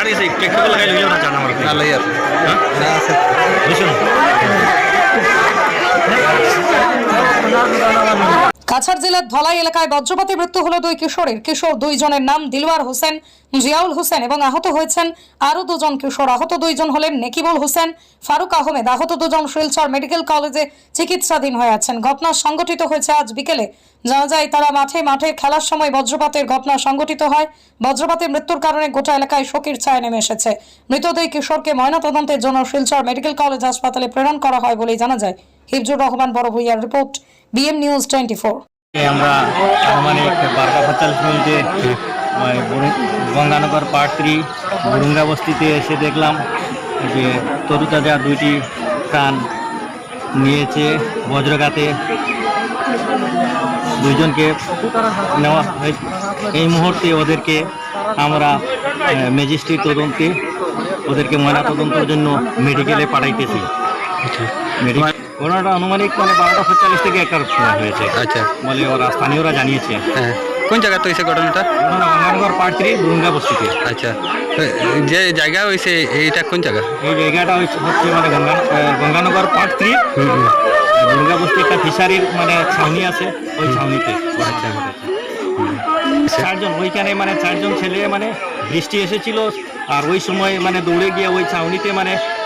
চারি আছে কেকল লাগাই লইও না জানা আমার নালাই আছে হ্যাঁ না আছে বুঝুন কাছাড় জেলার ধলাই এলাকায় বজ্রপাতে মৃত্যু হলো দুই কিশোরের। কিশোর দুইজনের নাম দিলওয়ার হোসেন, জিয়াউল হোসেন এবং আহত হয়েছেন আরো দুজন কিশোর। আহত দুইজন হলেন নেকিবুল হোসেন, ফারুক আহমেদ। আহত দুজন শিলচর মেডিকেল কলেজে চিকিৎসাধীন হয়ে আছেন। ঘটনা সংঘটিত হয়েছে আজ বিকেলে। জানা যায় তারা মাঠে খেলার সময় বজ্রপাতের ঘটনা সংঘটিত হয়। বজ্রপাতে মৃত্যুর কারণে গোটা এলাকায় শোকের ছায়া নেমে এসেছে। মৃত দুই কিশোরকে ময়নাতদন্তের জন্য শিলচর মেডিকেল কলেজ হাসপাতালে প্রেরণ করা হয় বলেই জানা যায়। হিফজুর রহমান বড় ভূঁইয়ার রিপোর্ট, BM News 24। আমরা আনুমানিক 12:45 মিনিটে গঙ্গানগর পার্ট 3 বুরুঙ্গা বস্তিতে এসে দেখলাম যে তরুতাজা দুইটি প্রাণ নিয়েছে বজ্রঘাতে। দুইজনকে নেওয়া এই মুহূর্তে ওদেরকে আমরা ম্যাজিস্ট্রেট তদন্তে ওদেরকে ময়নাতদন্তের জন্য মেডিকেলে পাঠাইতেছি। ঘটনাটা আনুমানিক 12:45 থেকে একটা সময় হয়েছে। আচ্ছা বলে ওরা স্থানীয়রা জানিয়েছে। হ্যাঁ কোন জায়গা তো হয়েছে ঘটনাটা? গঙ্গানগর পার্ট 3 বুরুঙ্গা বস্তিতে। আচ্ছা যে জায়গা হয়েছে এইটা কোন জায়গা? এই জায়গাটা হচ্ছে গঙ্গানগর পার্ট 3 বুরুঙ্গা বস্তি একটা ফিশারির ছাউনি আছে, ওই ছাউনিতে। আচ্ছা চারজন ওইখানে চারজন ছেলে বৃষ্টি এসেছিল আর ওই সময় দৌড়ে গিয়ে ওই ছাউনিতে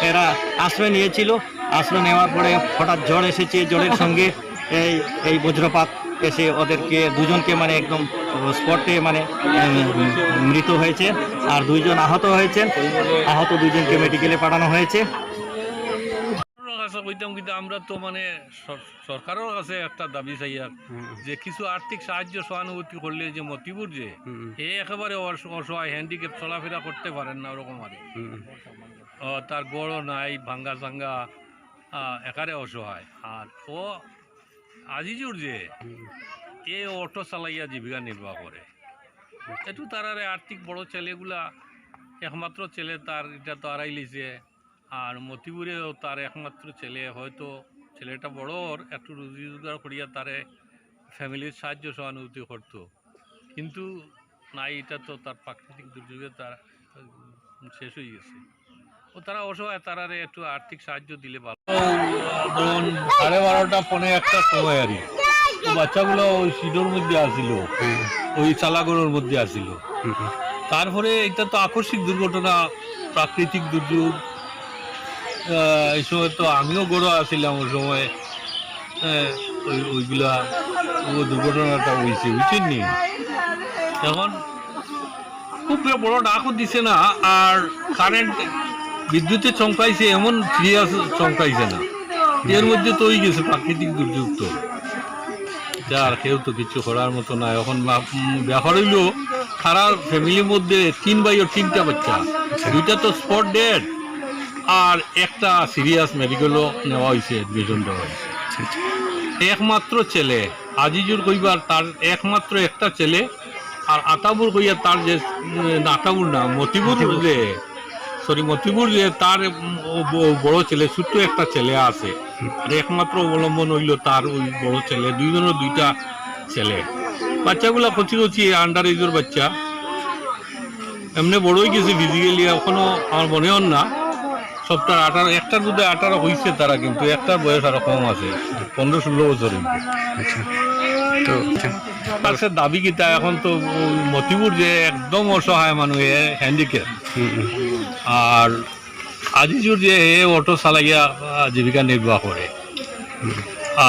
এরা আশ্রয় নিয়েছিল। আশ্রয় নেওয়ার পরে হঠাৎ ঝড় এসেছে, ঝড়ের সঙ্গে এই বজ্রপাত এসে ওদেরকে দুজনকে একদম স্পটে মৃত হয়েছে আর দুইজন আহত হয়েছেন। আহত দুইজনকে মেডিকেলে পাঠানো হয়েছে। কইতাম কিন্তু আমরা তো সরকারের কাছে একটা দাবি চাই যে কিছু আর্থিক সাহায্য সহানুভূতি করলে যে মতিপুর যে একেবারে অসহায় হ্যান্ডিক্যাপ চলাফেরা করতে পারেন না ওরকম আর তার গড়ও নাই, ভাঙ্গা চাঙ্গা একারে অসহায়। আর ও আজিজুর যে এ অটো চালাইয়া জীবিকা নির্বাহ করে, একটু তারারে আর্থিক বড় ছেলেগুলা একমাত্র ছেলে তার এটা তো আড়াই লিছে। আর মতিপুরেও তার একমাত্র ছেলে, হয়তো ছেলেটা বড় একটু রুজি রোজগার করিয়া তারে ফ্যামিলির সাহায্য সহানুভূতি করতো, কিন্তু না, এটা তো তার প্রাকৃতিক দুর্যোগে তার শেষ হয়ে গেছে। ও তারা অসহায়, তারারে একটু আর্থিক সাহায্য দিলে ভালো। ধরুন 12:30-1 সময় আর বাচ্চাগুলো ওই সিডোর মধ্যে আসিল, ওই চালাগড়ের মধ্যে আসিল। তারপরে এটা তো আকস্মিক দুর্ঘটনা, প্রাকৃতিক দুর্যোগ। এই সময় তো আমিও গড় আসছিলাম ওই সময়। ওইগুলা দুর্ঘটনাটা হয়েছে, বুঝছেন নি? এখন খুব বড় ডাকও দিছে না, আর কারেন্ট বিদ্যুতে চমকাইছে, এমন সিরিয়াস চমকাইছে না। এর মধ্যে তো হয়ে গেছে প্রাকৃতিক দুর্যোগ, তো আর কেউ তো কিছু করার মতো না। এখন ব্যাপার হইল সারা ফ্যামিলির মধ্যে 3 ভাই ও 3টা বাচ্চা, 2টা তো স্পট ডেড আর একটা সিরিয়াস মেডিকেলও নেওয়া হয়েছে, অ্যাডমিশন দেওয়া হয়েছে। একমাত্র ছেলে আজিজুর কইবার তার একমাত্র একটা ছেলে, আর আতাবুর কইয়া তার যে আতাবুর না মতিবুর যে মতিবুর যে তার বড় ছেলে, ছোট্ট একটা ছেলে আছে। আর একমাত্র অবলম্বন হইল তার ওই বড় ছেলে। দুইজনের 2টা ছেলে। বাচ্চাগুলা কচি কচি আন্ডার এজের বাচ্চা, এমনি বড়ই গেছে ফিজিক্যালি, এখনো আমার মনে হন না। সবটার 18, একটার মধ্যে 18 হয়েছে তারা, কিন্তু একটার বয়স আরো কম আছে, 15-16 বছর। তো দাবি কিতা এখন তো মতিপুর যে একদম অসহায় মানুষ, হ্যান্ডিক্যাপ। আর আজিজুর যে অটো চালাইয়া জীবিকা নির্বাহ করে।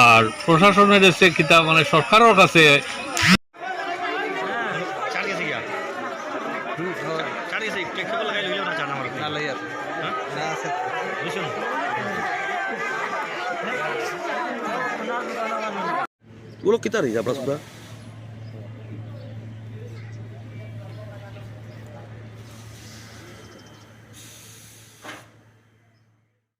আর প্রশাসনের এসে কিতা সরকারের কাছে নালাই আছে না আছে বুঝুন ওগুলো কিতা রে আপনার